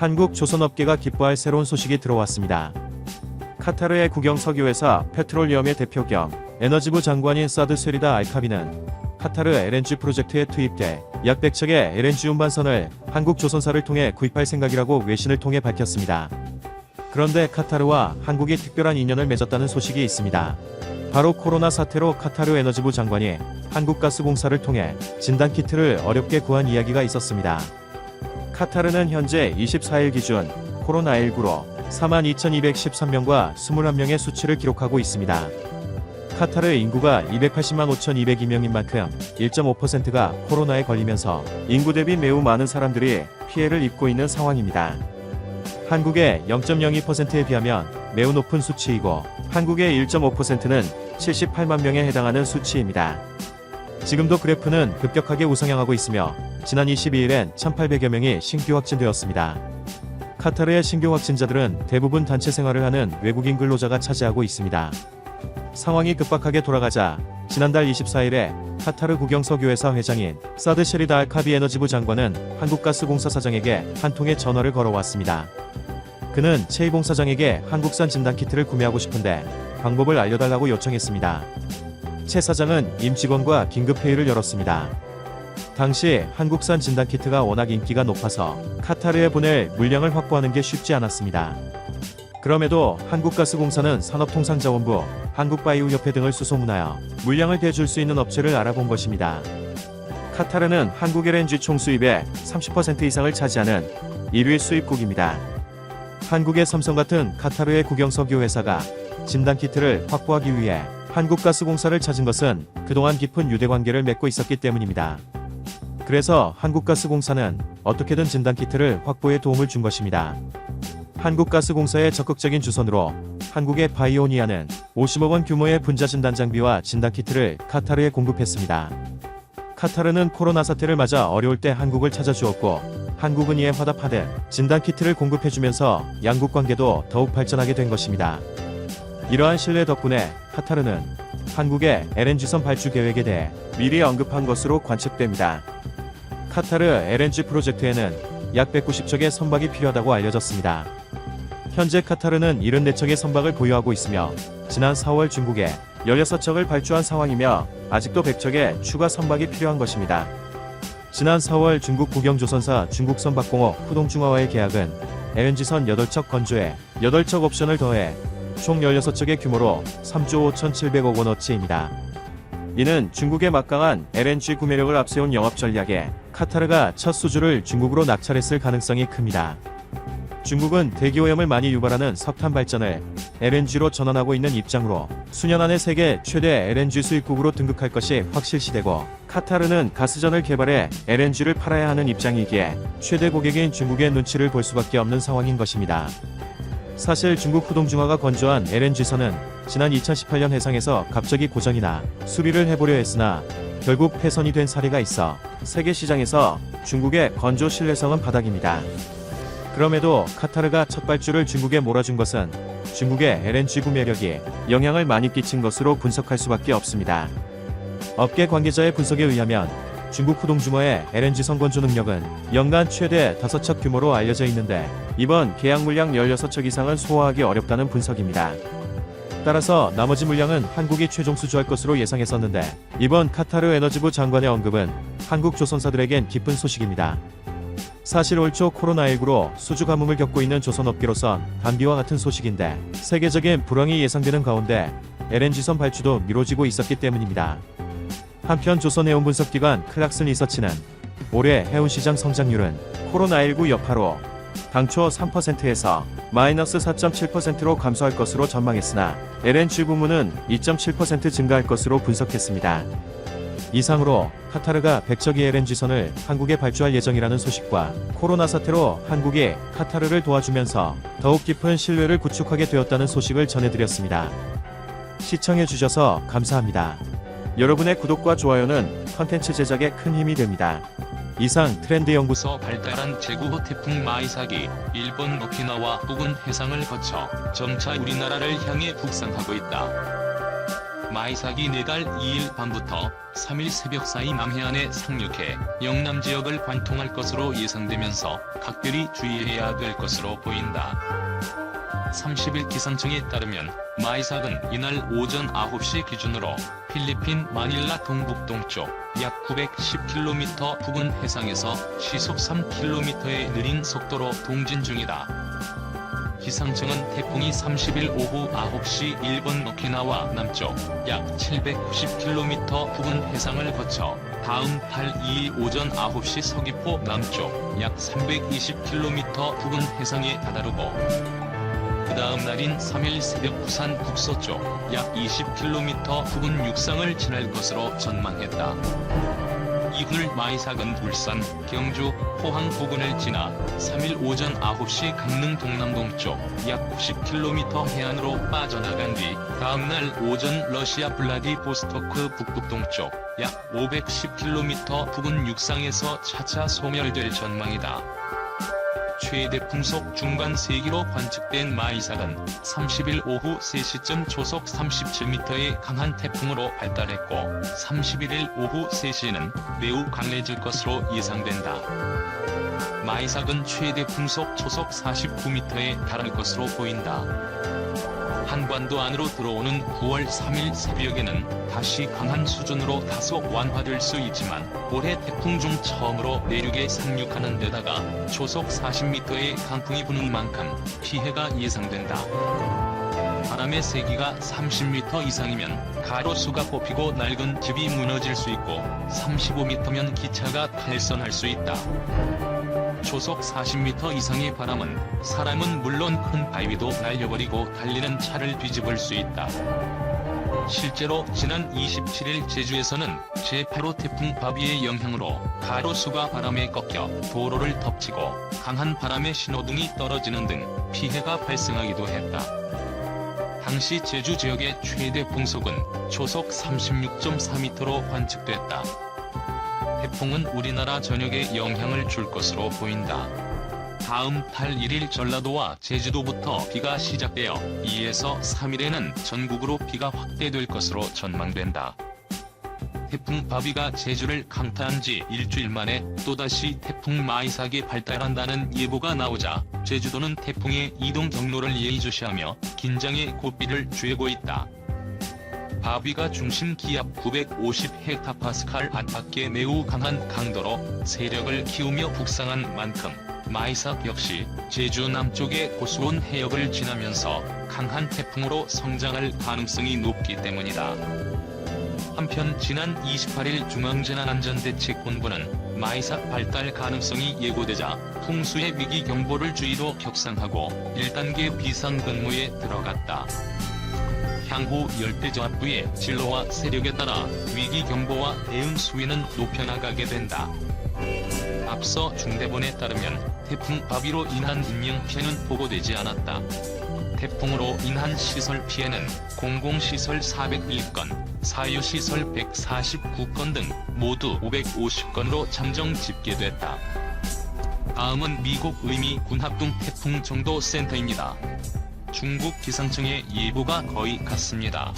한국 조선업계가 기뻐할 새로운 소식이 들어왔습니다. 카타르의 국영 석유회사 페트롤리엄의 대표 겸 에너지부 장관인 사드 쉐리다 알카비는 카타르 LNG 프로젝트에 투입돼 약 100척의 LNG 운반선을 한국 조선사를 통해 구입할 생각이라고 외신을 통해 밝혔습니다. 그런데 카타르와 한국이 특별한 인연을 맺었다는 소식이 있습니다. 바로 코로나 사태로 카타르 에너지부 장관이 한국가스공사를 통해 진단키트를 어렵게 구한 이야기가 있었습니다. 카타르는 현재 24일 기준 코로나19로 42,213명과 21명의 수치를 기록하고 있습니다. 카타르의 인구가 280만 5,202명인 만큼 1.5%가 코로나에 걸리면서 인구 대비 매우 많은 사람들이 피해를 입고 있는 상황입니다. 한국의 0.02%에 비하면 매우 높은 수치이고 한국의 1.5%는 78만 명에 해당하는 수치입니다. 지금도 그래프는 급격하게 우상향하고 있으며 지난 22일엔 1,800여 명이 신규 확진되었습니다. 카타르의 신규 확진자들은 대부분 단체 생활을 하는 외국인 근로자가 차지하고 있습니다. 상황이 급박하게 돌아가자 지난달 24일에 카타르 국영석유회사 회장인 사드 쉐리다 알카비 에너지부 장관은 한국가스공사 사장에게 한 통의 전화를 걸어왔습니다. 그는 최이봉 사장에게 한국산 진단키트를 구매하고 싶은데 방법을 알려달라고 요청했습니다. 최 사장은 임직원과 긴급회의를 열었습니다. 당시 한국산 진단키트가 워낙 인기가 높아서 카타르에 보낼 물량을 확보하는 게 쉽지 않았습니다. 그럼에도 한국가스공사는 산업통상자원부, 한국바이오협회 등을 수소문하여 물량을 대줄 수 있는 업체를 알아본 것입니다. 카타르는 한국 LNG 총수입의 30% 이상을 차지하는 1위 수입국입니다. 한국의 삼성 같은 카타르의 국영석유 회사가 진단키트를 확보하기 위해 한국가스공사를 찾은 것은 그동안 깊은 유대관계를 맺고 있었기 때문입니다. 그래서 한국가스공사는 어떻게든 진단키트를 확보에 도움을 준 것입니다. 한국가스공사의 적극적인 주선으로 한국의 바이오니아는 50억 원 규모의 분자 진단 장비와 진단키트를 카타르에 공급했습니다. 카타르는 코로나 사태를 맞아 어려울 때 한국을 찾아주었고 한국은 이에 화답하듯 진단키트를 공급해주면서 양국 관계도 더욱 발전하게 된 것입니다. 이러한 신뢰 덕분에 카타르는 한국의 LNG선 발주 계획에 대해 미리 언급한 것으로 관측됩니다. 카타르 LNG 프로젝트에는 약 190척의 선박이 필요하다고 알려졌습니다. 현재 카타르는 74척의 선박을 보유하고 있으며 지난 4월 중국에 16척을 발주한 상황이며 아직도 100척의 추가 선박이 필요한 것입니다. 지난 4월 중국 국영조선사 중국선박공업 후동중화와의 계약은 LNG선 8척 건조에 8척 옵션을 더해 총 16척의 규모로 3조 5,700억 원어치입니다. 이는 중국의 막강한 LNG 구매력을 앞세운 영업 전략에 카타르가 첫 수주를 중국으로 낙찰했을 가능성이 큽니다. 중국은 대기오염을 많이 유발하는 석탄 발전을 LNG로 전환하고 있는 입장으로 수년 안에 세계 최대 LNG 수입국으로 등극할 것이 확실시되고 카타르는 가스전을 개발해 LNG를 팔아야 하는 입장이기에 최대 고객인 중국의 눈치를 볼 수밖에 없는 상황인 것입니다. 사실 중국 후동중화가 건조한 LNG선은 지난 2018년 해상에서 갑자기 고장이나 수리를 해보려 했으나 결국 폐선이 된 사례가 있어 세계 시장에서 중국의 건조 신뢰성은 바닥입니다. 그럼에도 카타르가 첫 발주를 중국에 몰아준 것은 중국의 LNG 구매력이 영향을 많이 끼친 것으로 분석할 수밖에 없습니다. 업계 관계자의 분석에 의하면 중국 후동중화의 LNG선 건조 능력은 연간 최대 5척 규모로 알려져 있는데 이번 계약 물량 16척 이상은 소화하기 어렵다는 분석입니다. 따라서 나머지 물량은 한국이 최종 수주할 것으로 예상했었는데 이번 카타르 에너지부 장관의 언급은 한국 조선사들에겐 기쁜 소식입니다. 사실 올 초 코로나19로 수주 가뭄을 겪고 있는 조선업계로선 단비와 같은 소식인데 세계적인 불황이 예상되는 가운데 LNG선 발주도 미뤄지고 있었기 때문입니다. 한편 조선해운 분석기관 클락슨 리서치는 올해 해운시장 성장률은 코로나19 여파로 당초 3%에서 마이너스 4.7%로 감소할 것으로 전망했으나 LNG 부문은 2.7% 증가할 것으로 분석했습니다. 이상으로 카타르가 100척의 LNG선을 한국에 발주할 예정이라는 소식과 코로나 사태로 한국이 카타르를 도와주면서 더욱 깊은 신뢰를 구축하게 되었다는 소식을 전해드렸습니다. 시청해주셔서 감사합니다. 여러분의 구독과 좋아요는 컨텐츠 제작에 큰 힘이 됩니다. 이상 트렌드연구소 발달한 제9호 태풍 마이삭이 일본 오키나와 부근 해상을 거쳐 점차 우리나라를 향해 북상하고 있다. 마이삭이 내달 2일 밤부터 3일 새벽 사이 남해안에 상륙해 영남 지역을 관통할 것으로 예상되면서 각별히 주의해야 될 것으로 보인다. 30일 기상청에 따르면 마이삭은 이날 오전 9시 기준으로 필리핀 마닐라 동북동쪽 약 910km 부근 해상에서 시속 3km의 느린 속도로 동진 중이다. 기상청은 태풍이 30일 오후 9시 일본 오키나와 남쪽 약 790km 부근 해상을 거쳐 다음 달 2일 오전 9시 서귀포 남쪽 약 320km 부근 해상에 다다르고 그 다음 날인 3일 새벽 부산 북서쪽 약 20km 부근 육상을 지날 것으로 전망했다. 이후를 마이삭은 울산, 경주, 포항 부근을 지나 3일 오전 9시 강릉 동남동쪽 약 90km 해안으로 빠져나간 뒤 다음날 오전 러시아 블라디보스토크 북북동쪽 약 510km 부근 육상에서 차차 소멸될 전망이다. 최대 풍속 중간 세기로 관측된 마이삭은 30일 오후 3시쯤 초속 37m의 강한 태풍으로 발달했고 31일 오후 3시에는 매우 강해질 것으로 예상된다. 마이삭은 최대 풍속 초속 49m에 달할 것으로 보인다. 한반도 안으로 들어오는 9월 3일 새벽에는 다시 강한 수준으로 다소 완화될 수 있지만 올해 태풍 중 처음으로 내륙에 상륙하는 데다가 초속 40m의 강풍이 부는 만큼 피해가 예상된다. 바람의 세기가 30m 이상이면 가로수가 뽑히고 낡은 집이 무너질 수 있고 35m면 기차가 탈선할 수 있다. 초속 40m 이상의 바람은 사람은 물론 큰 바위도 날려버리고 달리는 차를 뒤집을 수 있다. 실제로 지난 27일 제주에서는 제8호 태풍 바비의 영향으로 가로수가 바람에 꺾여 도로를 덮치고 강한 바람에 신호등이 떨어지는 등 피해가 발생하기도 했다. 당시 제주 지역의 최대 풍속은 초속 36.4m로 관측됐다. 태풍은 우리나라 전역에 영향을 줄 것으로 보인다. 다음 달 1일 전라도와 제주도부터 비가 시작되어 2에서 3일에는 전국으로 비가 확대될 것으로 전망된다. 태풍 바비가 제주를 강타한 지 일주일 만에 또다시 태풍 마이삭이 발달한다는 예보가 나오자 제주도는 태풍의 이동 경로를 예의주시하며 긴장의 고삐를 쥐고 있다. 바비가 중심 기압 950헥타파스칼 안팎의 매우 강한 강도로 세력을 키우며 북상한 만큼 마이삭 역시 제주 남쪽의 고수온 해역을 지나면서 강한 태풍으로 성장할 가능성이 높기 때문이다. 한편 지난 28일 중앙재난안전대책본부는 마이삭 발달 가능성이 예고되자 풍수의 위기 경보를 주의로 격상하고 1단계 비상근무에 들어갔다. 향후 열대저압부의 진로와 세력에 따라 위기경보와 대응 수위는 높여나가게 된다. 앞서 중대본에 따르면 태풍 바비로 인한 인명피해는 보고되지 않았다. 태풍으로 인한 시설 피해는 공공시설 401건, 사유시설 149건 등 모두 550건으로 잠정 집계됐다. 다음은 미국 의미 군합동 태풍 정도 센터입니다. 중국 기상청의 예보가 거의 같습니다.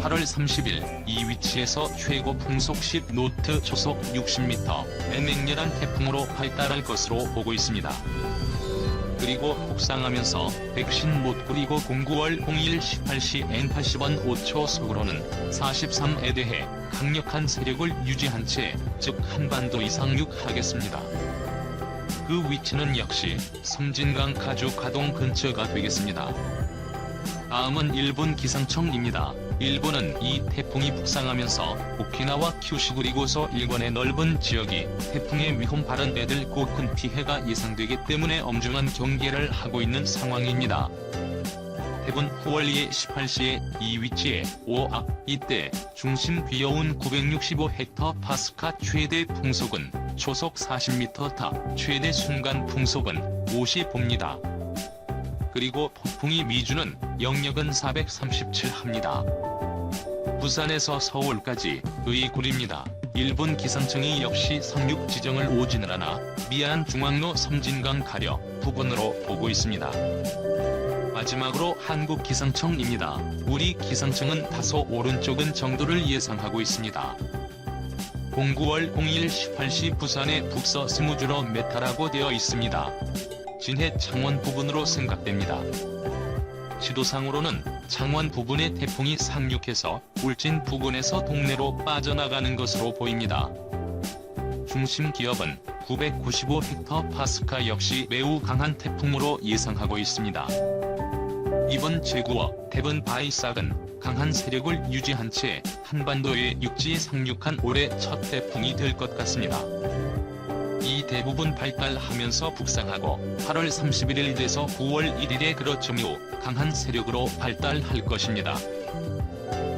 8월 30일 이 위치에서 최고 풍속 10노트 초속 60m 맹렬한 태풍으로 발달할 것으로 보고 있습니다. 그리고 북상하면서 백신 못 꾸리고 09월 01 18시 N80원 5초 속으로는 43에 대해 강력한 세력을 유지한 채 즉 한반도 이상륙하겠습니다. 그 위치는 역시 섬진강 가주 가동 근처가 되겠습니다. 다음은 일본 기상청입니다. 일본은 이 태풍이 북상하면서 오키나와 큐슈 그리고서 일본의 넓은 지역이 태풍의 위험 발현되들 곧 큰 피해가 예상되기 때문에 엄중한 경계를 하고 있는 상황입니다. 해군 후월리에 18시에 이 위치에 이때 중심 귀여운 965헥타파스칼 최대 풍속은 초속 40m 최대 순간 풍속은 55입니다. 그리고 폭풍이 미주는 영역은 437합니다. 부산에서 서울까지 의굴입니다. 일본 기상청이 역시 상륙 지정을 오진을 하나 미안 중앙로 섬진강 가려 부근으로 보고 있습니다. 마지막으로 한국기상청입니다. 우리 기상청은 다소 오른쪽은 정도를 예상하고 있습니다. 09월 01 18시 부산의 북서 스무주로 메타라고 되어 있습니다. 진해 창원 부근으로 생각됩니다. 지도상으로는 창원 부근의 태풍이 상륙해서 울진 부근에서 동내로 빠져나가는 것으로 보입니다. 중심 기압은 995헥터파스칼 역시 매우 강한 태풍으로 예상하고 있습니다. 이번 제구어 태번 바이삭은 강한 세력을 유지한 채 한반도의 육지에 상륙한 올해 첫 태풍이 될 것 같습니다. 이 대부분 발달하면서 북상하고 8월 31일 돼서 9월 1일에 그렇죠 후 강한 세력으로 발달할 것입니다.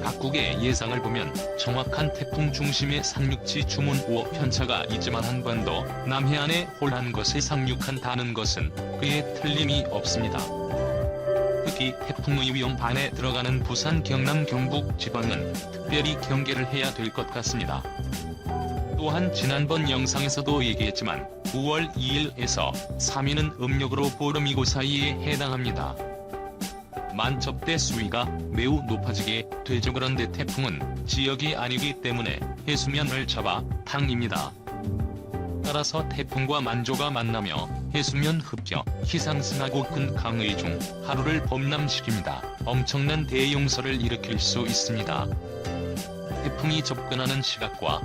각국의 예상을 보면 정확한 태풍 중심의 상륙지 주문 5억 편차가 있지만 한반도 남해안에 홀한 것에 상륙한다는 것은 그에 틀림이 없습니다. 특히 태풍의 위험 반에 들어가는 부산, 경남, 경북 지방은 특별히 경계를 해야 될 것 같습니다. 또한 지난번 영상에서도 얘기했지만 9월 2일에서 3일은 음력으로 보름이고 사이에 해당합니다. 만접대 수위가 매우 높아지게 되죠. 그런데 태풍은 지역이 아니기 때문에 해수면을 잡아 탕입니다. 따라서 태풍과 만조가 만나며 해수면 흡겨, 희상승하고 큰 강의 중 하루를 범람시킵니다. 엄청난 대용서를 일으킬 수 있습니다. 태풍이 접근하는 시각과